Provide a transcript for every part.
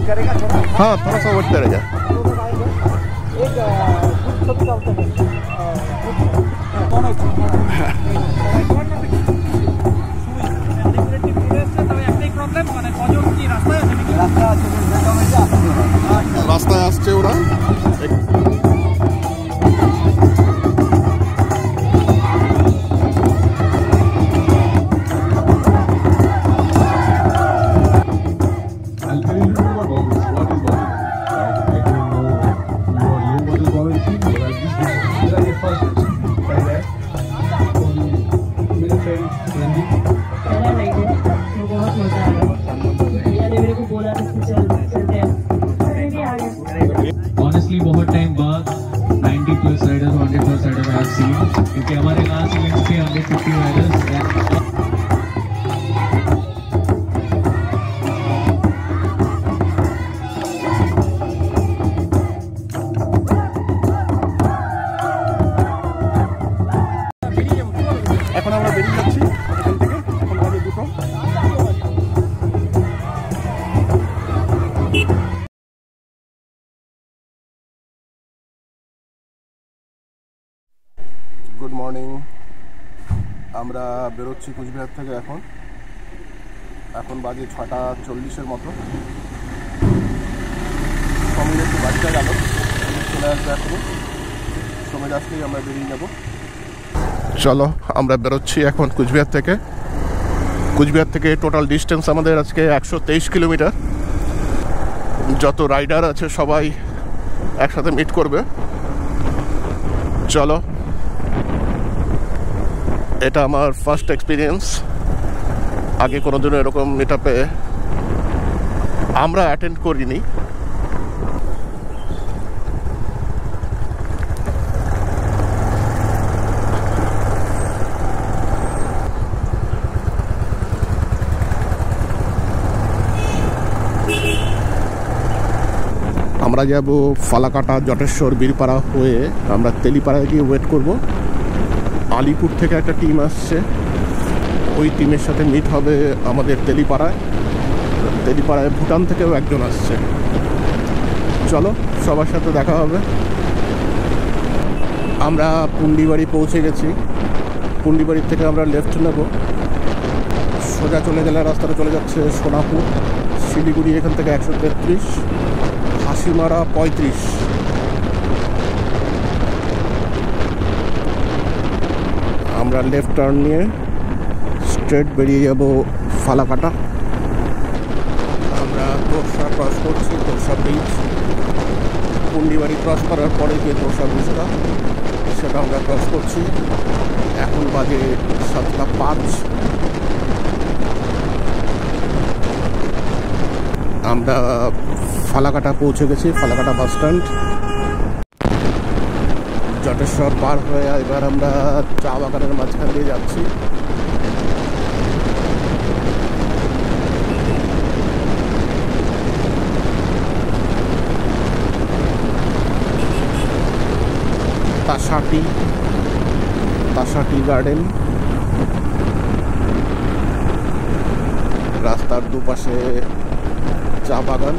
हाँ थोड़ा सा बढ़ते रहेगा। রাস্তায় আসছে ওরা। Honestly, बहुत टाइम बाद 90+ riders 100+ rider I have seen, क्योंकि हमारे लास्ट इवेंट्स थे 150 राइडर्स। এখন আমরা বেরিয়ে যাচ্ছি এখান থেকে। এখন বাজে 2টো। Good morning. আমরা বেরোচ্ছি কুচবিহার থেকে। এখন বাজে 6:40 মতো। সমীর একটু বাড়িতে গেল, চলে আসবে এখনই। সমীর আসলেই আমরা বেরিয়ে যাব। চলো আমরা বেরোচ্ছি এখন কুচবিহার থেকে। কুচবিহার থেকে টোটাল ডিস্টেন্স আমাদের আজকে 123 কিলোমিটার। যত রাইডার আছে সবাই একসাথে মিট করবে। চলো, এটা আমার ফার্স্ট এক্সপিরিয়েন্স। আগে কোনোদিনও এরকম মিট আপে আমরা অ্যাটেন্ড করিনি। আমরা যাব ফালাকাটা, জটেশ্বর, বীরপাড়া হয়ে আমরা তেলিপাড়ায় গিয়ে ওয়েট করব। আলিপুর থেকে একটা টিম আসছে, ওই টিমের সাথে মিট হবে আমাদের তেলিপাড়ায়। ভুটান থেকেও একজন আসছে। চলো সবার সাথে দেখা হবে। আমরা পুন্ডিবাড়ি পৌঁছে গেছি। পুন্ডিবাড়ির থেকে আমরা লেফট নেব, সোজা চলে গেলে রাস্তাটা চলে যাচ্ছে সোনাপুর, শিলিগুড়ি এখান থেকে 133, হাসিমারা 35। আমরা লেফট টার্ন নিয়ে স্ট্রেট বেরিয়ে যাব ফালাকাটা। আমরা তোরসা ক্রস করছি, তোরসা ব্রিজ। পুন্ডিবাড়ি ক্রস করার পরে যে তোরসা ব্রিজটা, সেটা আমরা ক্রস করছি। এখন বাজে 7:05। আমরা ফালাকাটা পৌঁছে গেছি, ফালাকাটা বাস স্ট্যান্ড। জটেশ্বর পার হয়ে এবার আমরা চা বাগানের মাঝখান দিয়ে যাচ্ছি। তাসাটি গার্ডেন। রাস্তার দুপাশে চা বাগান।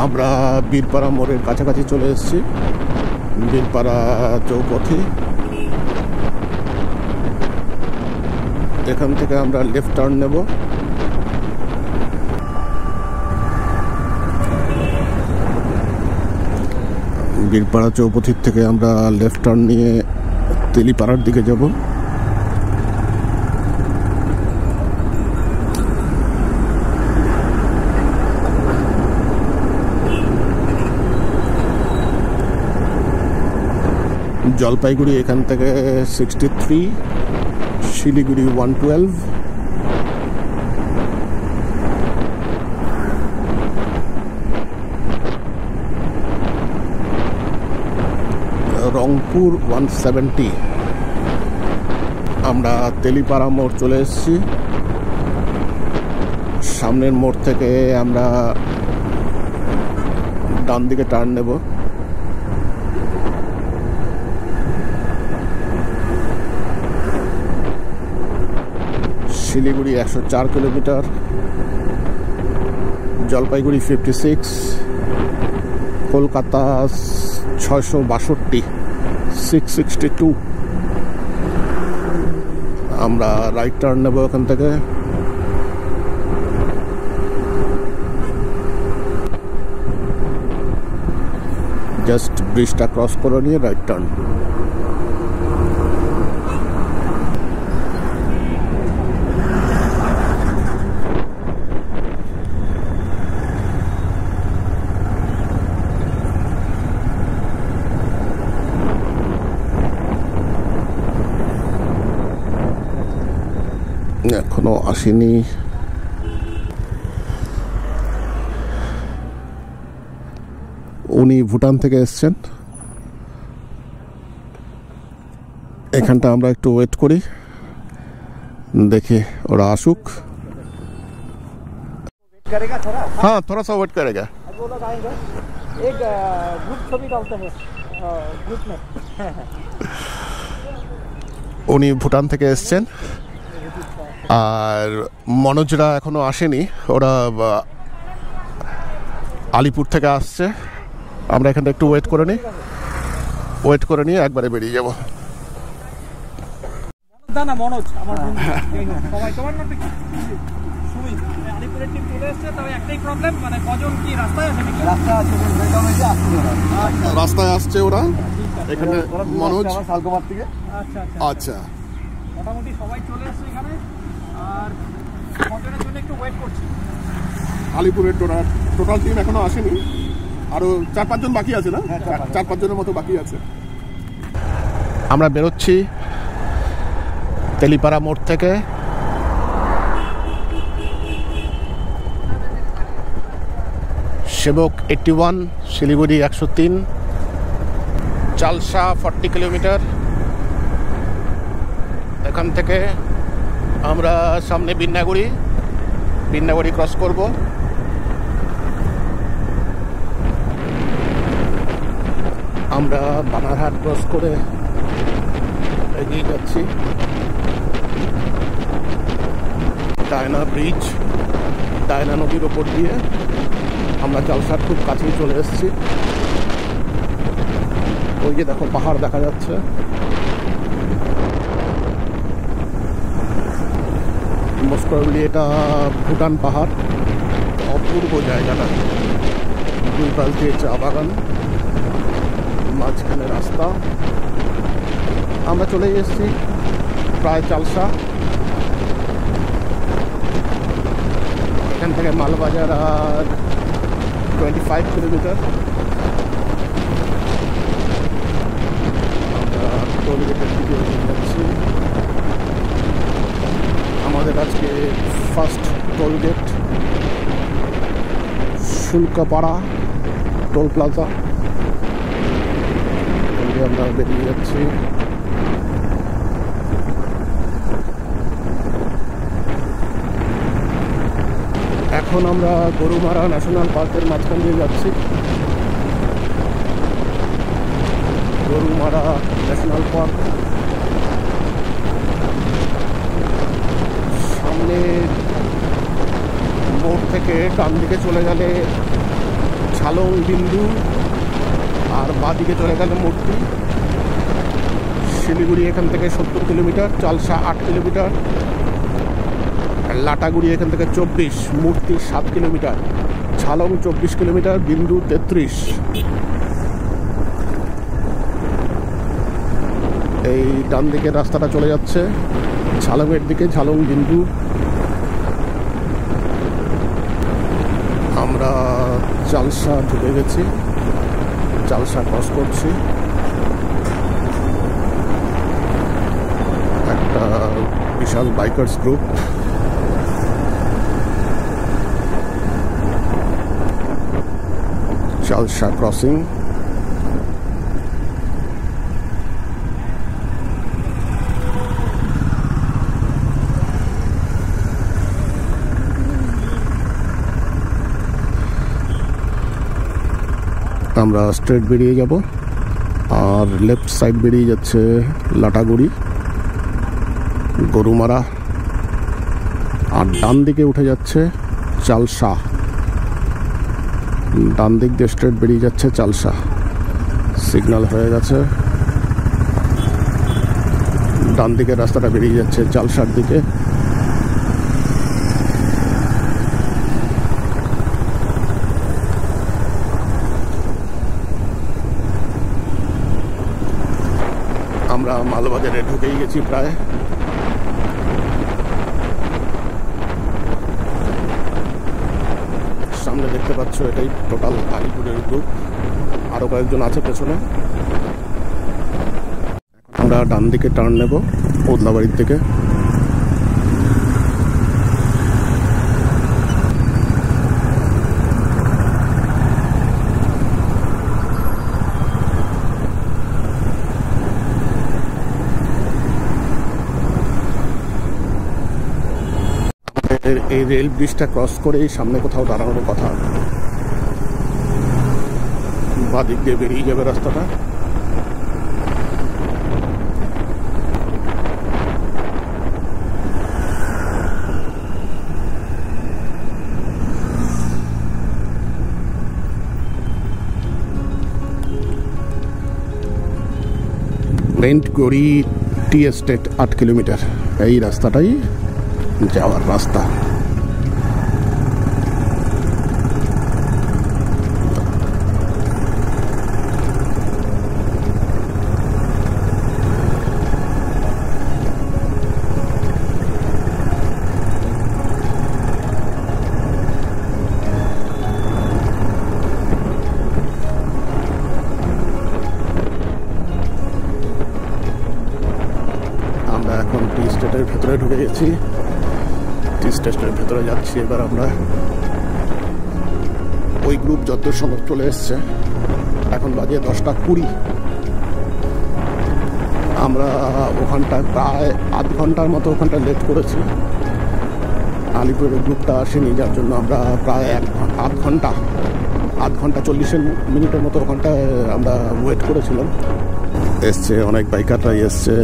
আমরা বীরপাড়া মোড়ের কাছাকাছি চলে এসেছি। বীরপাড়া চৌপথি। এখান থেকে আমরা লেফট টার্ন নেব। বীরপাড়া চৌপথির থেকে আমরা লেফট টার্ন নিয়ে তেলিপাড়ার দিকে যাব। জলপাইগুড়ি এখান থেকে 63, শিলিগুড়ি 112, রংপুর 170। আমরা তেলিপাড়া মোড় চলে এসেছি। সামনের মোড় থেকে আমরা ডান দিকে টার্ন নেব। শিলিগুড়ি 104 কিলোমিটার, জলপাইগুড়ি 56, কলকাতা 662, 662। আমরা রাইট টার্ন নেব এখান থেকে। জাস্ট ব্রিজটা ক্রস করে নিয়ে রাইট টার্ন। এখনো আসেনি। উনি ভুটান থেকে এসছেন। এখানটা আমরা একটু ওয়েট করি, দেখি ওরা আসুক। হ্যাঁ, थोड़ा सा वेट करेगा। वो लोग आएंगे, एक ग्रुप छवि डालते हैं ग्रुप में। উনি ভুটান থেকে এসছেন, আর মনোজরা এখনো আসেনি, ওরা আলিপুর থেকে আসছে। আমরা এখানটা একটু ওয়েট করে নিয়ে একবারে বেরিয়ে যাব। দানা মনোজ আমার বন্ধু, সবাই তোমার নাম কি? সুমিত। আলিপুরের টিম চলে এসেছে, তবে একটাই প্রবলেম, মানে কজন কি রাস্তায় আছে নাকি? রাস্তায় আছে, রাস্তায় আসছে ওরা। এখানে মনোজ শালকুমার থেকে। আচ্ছা আচ্ছা আচ্ছা, মোটামুটি সবাই চলে এসেছে এখানে, আর কজনের জন্য একটু ওয়েট করছি। আলিপুরের টোটাল টিম এখনো আসেনি, আরো 4-5 জন বাকি আছে না? 4-5 জনের মতো বাকি আছে। আমরা বেরোচ্ছি তেলিপাড়া মোড় থেকে। সেবক 81, শিলিগুড়ি 103, চালসা 40 কিলোমিটার। এখান থেকে আমরা সামনে বিন্নাগুড়ি ক্রস করব। আমরা বানারহাট ক্রস করে এগিয়ে যাচ্ছি। ডায়না ব্রিজ, ডায়না নদীর ওপর দিয়ে আমরা চালসার খুব কাছেই চলে এসেছি। ওই যে দেখো পাহাড় দেখা যাচ্ছে। মোস্ট প্রবাবলি এটা ভুটান পাহাড়। অপূর্ব জায়গাটা, দুই পাশ দিয়ে চা বাগান, মাঝখানে রাস্তা। আমরা চলে এসেছি প্রায় চালসা। এখান থেকে মালবাজার আর 25 কিলোমিটার। আমরা টোলগেটের দিকে যাচ্ছি। আমাদের আজকে first tollgate Shulkapara toll plaza. আমরা বেরিয়ে যাচ্ছি। এখন আমরা গরুমারা ন্যাশনাল পার্কের মাঝখান দিয়ে যাচ্ছি। গরুমারা ন্যাশনাল পার্ক সামনে মোড় থেকে ডান দিকে চলে গেলে ঝালং বিন্দু, আর বাঁ দিকে চলে গেলে মূর্তি। শিলিগুড়ি এখান থেকে 70 কিলোমিটার, চালসা 8 কিলোমিটার, লাটাগুড়ি এখান থেকে 24, মূর্তি 7 কিলোমিটার, ঝালং 24 কিলোমিটার, বিন্দু 33। এই ডান দিকের রাস্তাটা চলে যাচ্ছে ঝালংয়ের দিকে, ঝালং বিন্দু। আমরা চালসা ঢুকে গেছি, চালসা ক্রস করছি। একটা বিশাল বাইকার্স গ্রুপ। চালসা ক্রসিং। আমরা স্ট্রেট বেরিয়ে যাব, আর লেফট সাইড বেরিয়ে যাচ্ছে লাটাগুড়ি, গরুমারা। আর ডান দিকে উঠে যাচ্ছে চালসা, ডান দিক দিয়ে স্ট্রেট বেরিয়ে যাচ্ছে চালসা। সিগন্যাল হয়ে গেছে, ডান দিকের রাস্তাটা বেরিয়ে যাচ্ছে চালসার দিকে। আমরা মালবাজারে ঢুকেই গেছি প্রায়। সামনে দেখতে পাচ্ছ এটাই টোটাল আলিপুরের গ্রুপ, আরো কয়েকজন আছে পেছনে। আমরা ডান দিকে টার্ন নেব ওদলাবাড়ির দিকে। এই রেল ব্রিজটা ক্রস করেই সামনে কোথাও দাঁড়ানোর কথা। বাদিক দিয়ে বেরিয়ে যাবে রাস্তাটা। মেন্টগড়ি টি এস্টেট 8 কিলোমিটার, এই রাস্তাটাই যাওয়ার রাস্তা। আমরা এখন টি স্টেটের ভেতরে ঢুকে গেছি, টি স্টেশনের ভেতরে যাচ্ছি এবার আমরা। ওই গ্রুপ যত সময় চলে এসছে, এখন বাজে 10:20। আমরা ওখানটায় প্রায় আধ ঘন্টার মতো ওখানটায় লেট করেছি। আলিপুরের গ্রুপটা আসেনি, যার জন্য আমরা প্রায় আধ ঘন্টা 40 মিনিটের মতো ওখানটায় আমরা ওয়েট করেছিলাম। এসছে অনেক বাইকাররাই এসছে।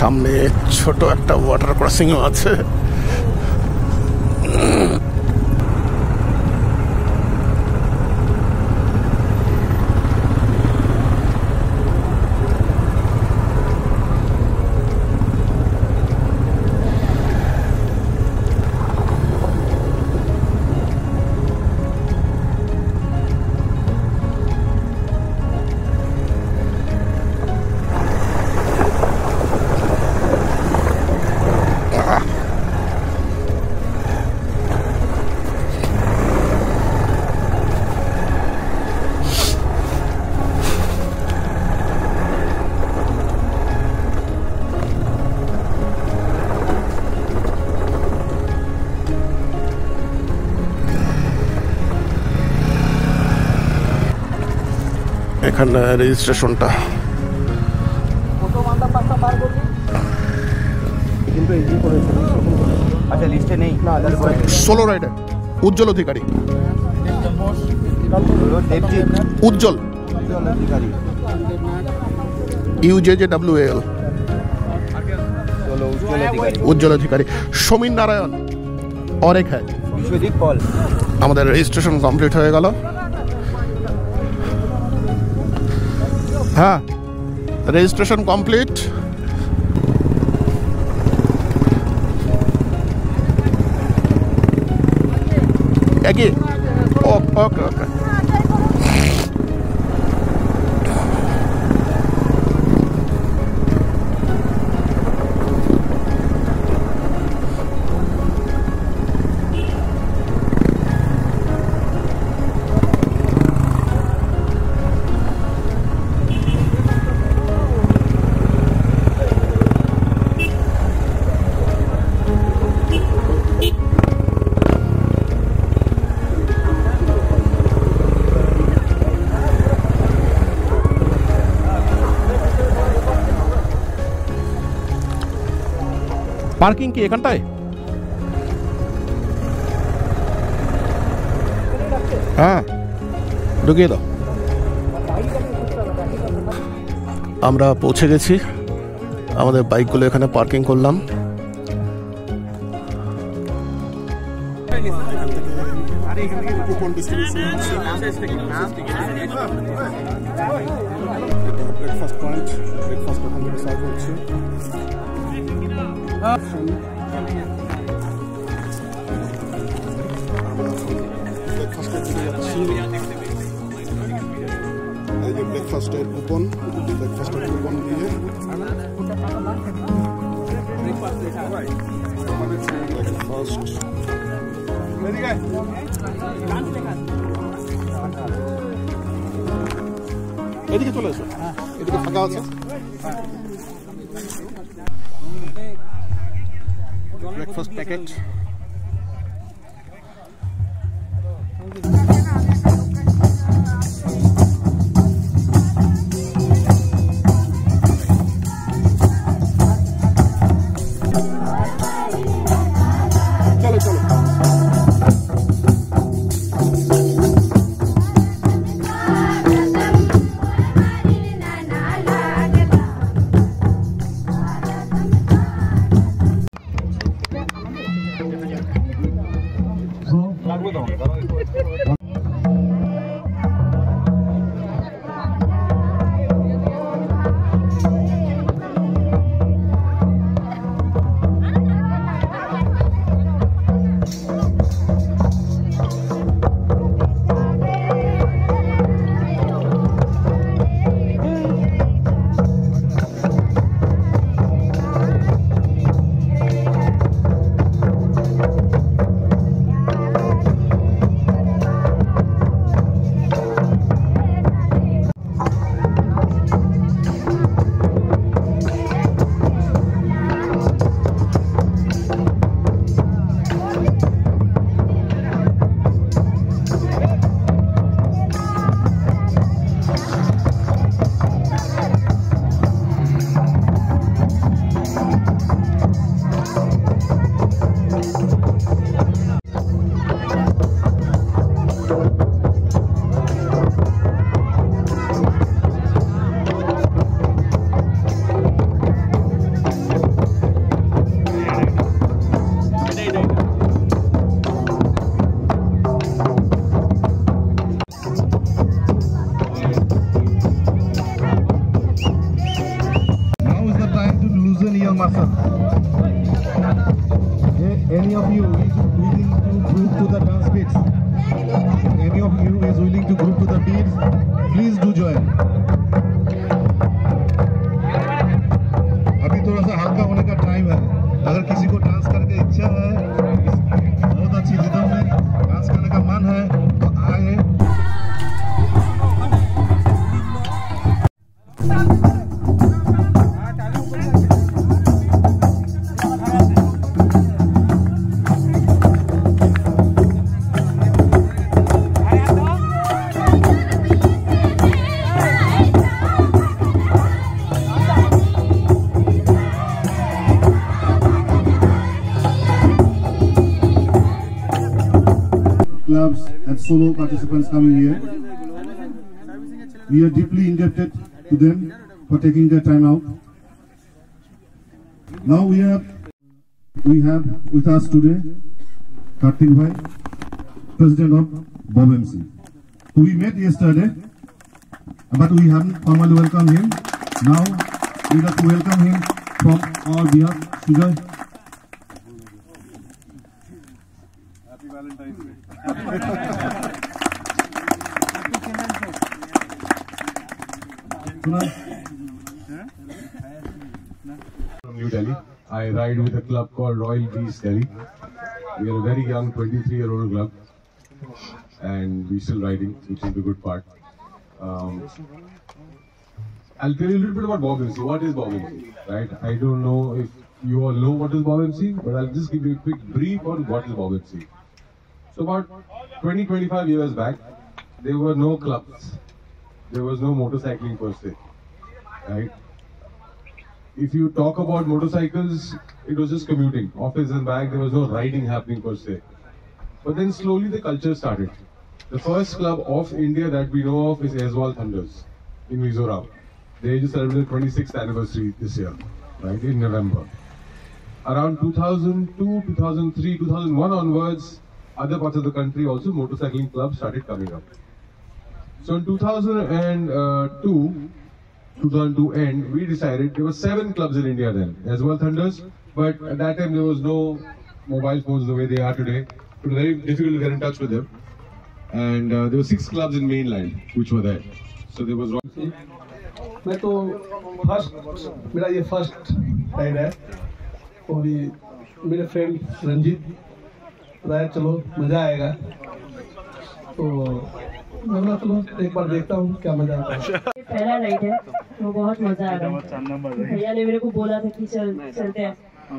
সামনে ছোট একটা ওয়াটার ক্রসিংও আছে। এখানে রেজিস্ট্রেশনটা কত মান্দা পাঁচটা পার করবি কিন্তু এই করেছে আচ্ছা লিস্টে নেই না সোলো রাইডার উজ্জ্বল অধিকারী দেবজিৎ উজ্জ্বল অধিকারী UJJWAL চলো উজ্জ্বল অধিকারী উজ্জ্বল অধিকারী সমীর নারায়ণ অনেক হ্যাঁ বিশ্বজিৎ পল আমাদের রেজিস্ট্রেশন কমপ্লিট হয়ে গেল হ্যাঁ রেজিস্ট্রেশন কমপ্লিট একই ওকে ওকে পার্কিং কি এখানটায় হ্যাঁ ঢুকিয়ে দাও আমরা পৌঁছে গেছি আমাদের বাইকগুলো এখানে পার্কিং করলাম ব্রেকফাস্ট পয়েন্ট ব্রেকফাস্ট ওখান থেকে সার্ভ হচ্ছে ব্রেকফাস্টের কুপন ব্রেকফাস্টের কুপন দিয়ে ব্রেকফাস্ট এদিকে চলে এসো এদিকে ফাঁকা আছে ব্রেকফাস্ট প্যাকেট চলো চলো clubs and solo participants coming here. We are deeply indebted to them for taking their time out. Now we have with us today Kartik Bhai, President of Bob MC, who we met yesterday, but we haven't formally welcomed him. Now we have to welcome him from our behalf. Sujoy. Happy Valentine's Day. From New Delhi. I ride with a club called Royal Bees Delhi. We are a very young 23-year-old club and we're still riding, which is the good part. I'll tell you a little bit about Bob MC. What is Bob MC? Right? I don't know if you all know what is Bob MC, but I'll just give you a quick brief on what is Bob MC. So about 20-25 years back, there were no clubs. There was no motorcycling per se. Right? If you talk about motorcycles, it was just commuting, office and back. There was no riding happening per se. But then slowly the culture started. The first club of India that we know of is Aizawl Thunders in Mizoram. They just celebrated 26th anniversary this year, right, in November. Around 2002, 2003, 2001 onwards, other parts of the country also motorcycling clubs started coming up. So in 2002 end, we decided there were 7 clubs in India then, Aizawl Thunders, but at that time there was no mobile phones the way they are today. It was very difficult to get in touch with them. And there were 6 clubs in mainland which were there. So there was. मैं तो मेरा ये first ride है और ये मेरे friend Ranjit बताया चलो मज़ा आएगा तो मैं बोला चलो एक बार देखता हूँ क्या मज़ा आता है। पहला राइड है तो बहुत मज़ा आ रहा है। भैया ने मेरे को बोला था कि चलते हैं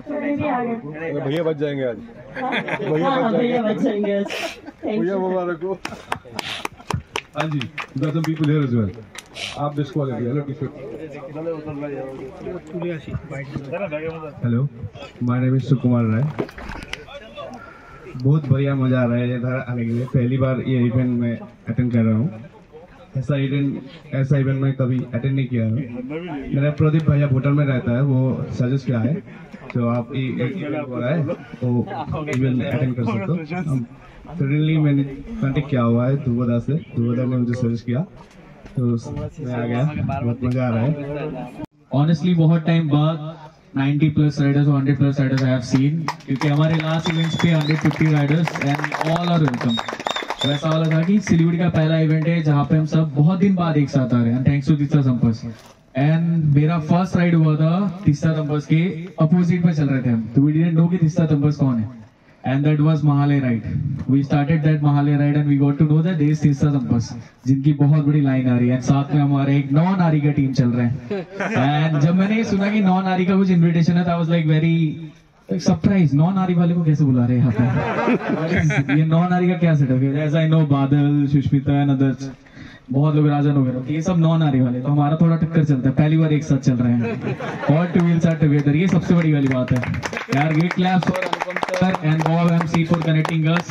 तो मैं भी आ गया। भैया बच जाएंगे आज। भैया बच जाएंगे आज। भैया मुबारक हो। हाँ जी, got some people here as well. आप this quality, hello T-shirt. Hello, my name is Sukumar Rai. बहुत बढ़िया मजा आ रहा है इधर आने के लिए। पहली बार ये इवेंट में अटेंड कर रहा हूँ। ऐसा इवेंट में कभी अटेंड नहीं किया है। मेरा प्रदीप भैया भूटान में रहता है, वो सजेस्ट किया है तो आप इवेंट हो रहा है तो इवेंट अटेंड कर सकते हो। सडनली मैंने कांटेक्ट किया हुआ है ध्रुवदा से, ध्रुवदा ने मुझे सजेस्ट किया तो मैं आ गया। बहुत मजा आ रहा है। ऑनेस्टली बहुत टाइम बाद 90+ राइडर्स और 100+ राइडर्स आई हैव सीन, क्योंकि हमारे लास्ट इवेंट्स पे 150 riders and all are welcome. वैसा वाला था कि सिलीगुड़ी का पहला इवेंट है जहाँ पे हम सब बहुत दिन बाद एक साथ आ रहे हैं, थैंक्स टू तीस्ता संपर्स। एंड मेरा फर्स्ट राइड हुआ था तीस्ता संपर्स के अपोजिट में चल रहे थे हम, तो वी डिडंट नो कि तीस्ता संपर्स कौन है। And that was Mahalay ride. We started that Mahalay ride and we got to know that there is Teesta संपर्स, जिनकी बहुत बड़ी लाइन आ रही है। साथ में हमारे एक नॉन-आरी का टीम चल रहे हैं। एंड जब मैंने सुना कि नॉन-आरी का कुछ इन्विटेशन है, तो I was like very surprise. नॉन-आरी वाले को कैसे बुला रहे हैं यहाँ पे? ये नॉन-आरी का क्या सेटअप है? As I know, बादल, सुष्मिता एंड अदर्स, बहुत लोग राजन वगैरह, ये सब नॉन-आरी वाले, तो हमारा थोड़ा टक्कर चलता है। पहली बार एक साथ चल रहे हैं और 2 wheels are together, ये सबसे बड़ी वाली बात है यार। Great claps for Anupam sir and Bob MC for connecting us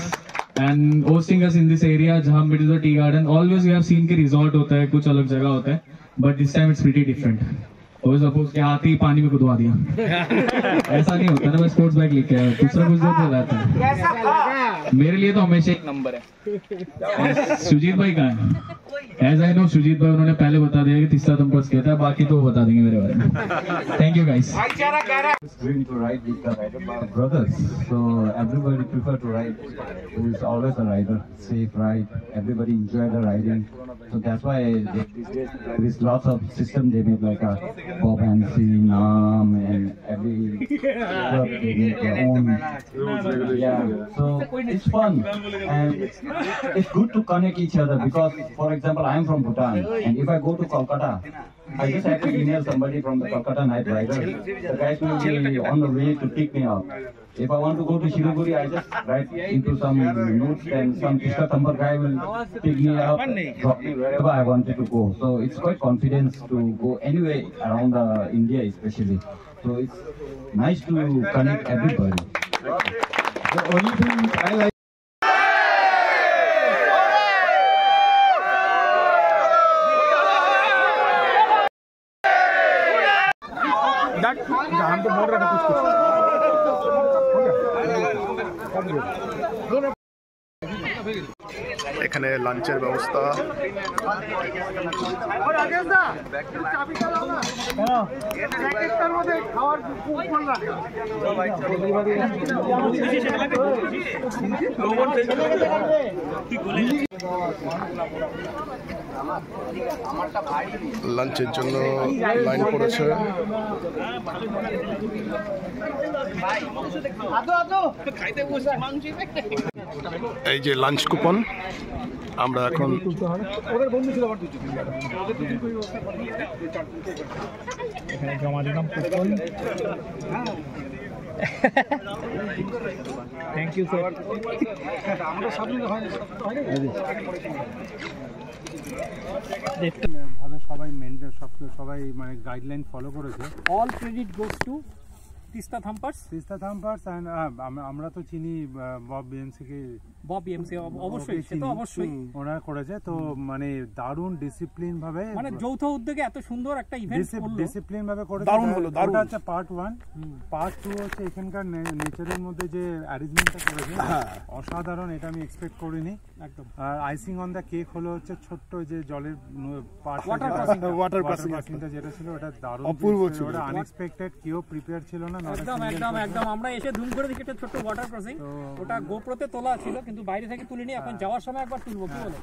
and hosting us in this area जहाँ mid the tea garden. Always we have seen कि रिजॉर्ट होता है, कुछ अलग जगह होता है, but this time it's pretty different। और सपोज के हाथी पानी में कुदवा दिया, ऐसा नहीं होता ना। मैं स्पोर्ट्स बाइक लेके आया, दूसरा कुछ देर रहता है। मेरे लिए तो हमेशा एक नंबर है। सुजीत भाई कहाँ है? एज आई नो सुजीत भाई उन्होंने पहले बता दिया कि तीस्ता संपर्स किया था, बाकी तो वो बता देंगे मेरे बारे में। Thank you guys. Dream to ride with the brothers, so everybody prefer to ride. Who is always a rider, safe ride. Everybody enjoy the riding, so that's why there is lots of system they made like a Bob MC, Nam, and every club they make their own. Yeah, so it's fun and it's good to connect each other because, for example, I am from Bhutan, and if I go to Kolkata, I just have to email somebody from the Kolkata Night Riders. The guys will be on the way to pick me up. If I want to go to Siliguri, I just write into some notes and some Tisha Tambar guy will pick me up, drop me wherever I wanted to go. So it's quite confidence to go anywhere around India especially. So it's nice to connect everybody. The only thing I like हम तो मोड़ रहे थे कुछ এখানে লাঞ্চের ব্যবস্থা। লাঞ্চের জন্য লাইন পড়েছে। এই যে লাঞ্চ কুপন, আমরা এখন জমা দিলাম কুপন। Thank you sir. ভাবে সবাই মেনটেন সবাই মানে গাইডলাইন ফলো করেছে। All credit goes to Teesta Thumpers and আমরা তো চিনি বব বিএমসি অবশ্যই, সে তো অবশ্যই ওরা করেছে। তো মানে দারুণ ডিসিপ্লিন ভাবে, মানে যৌথ উদ্যোগে এত সুন্দর একটা ইভেন্ট করলো, ডিসিপ্লিন ভাবে করেছে। দারুণ হলো, দারুণ। ওটা হচ্ছে পার্ট 1। পার্ট 2 হচ্ছে এখানকার নেচারের মধ্যে যে অ্যারেঞ্জমেন্টটা করেছে অসাধারণ, এটা আমি এক্সপেক্ট করিনি একদম। আর আইসিং অন দ্য কেক হলো হচ্ছে ছোট্ট যে জলের ওয়াটার ক্রসিংটা যেটা ছিল ওটা দারুণ, অপূর্ব ছিল, ওটা আনএক্সপেক্টেড, কেউ প্রিপেয়ার ছিল না। একদম একদম একদম। আমরা এসে ধুম করে দেখি একটা ছোট্ট ওয়াটার ক্রসিং, ওটা গোপ্রোতে তোলা ছিল কিন্তু বাইরে থেকে তুলিনি, এখন যাওয়ার সময় একবার তুলবো। কি বলে?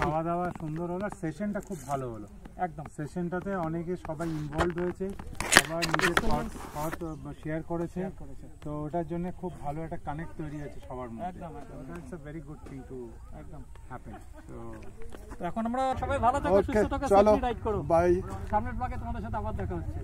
খাওয়া দাওয়া সুন্দর হলো, সেশনটা খুব ভালো হলো একদম। সেশনটাতে অনেকে সবাই ইনভলভ হয়েছে, সবাই নিজের থট শেয়ার করেছে, তো ওটার জন্য খুব ভালো একটা কানেক্ট তৈরি আছে সবার মধ্যে। একদম একদম। It's a very good thing to একদম হ্যাপেন। তো এখন আমরা সবাই ভালো থাকো, সুস্থ থাকো, সেফলি রাইড করো। বাই। সামনের ব্লগে তোমাদের সাথে আবার দেখা হচ্ছে।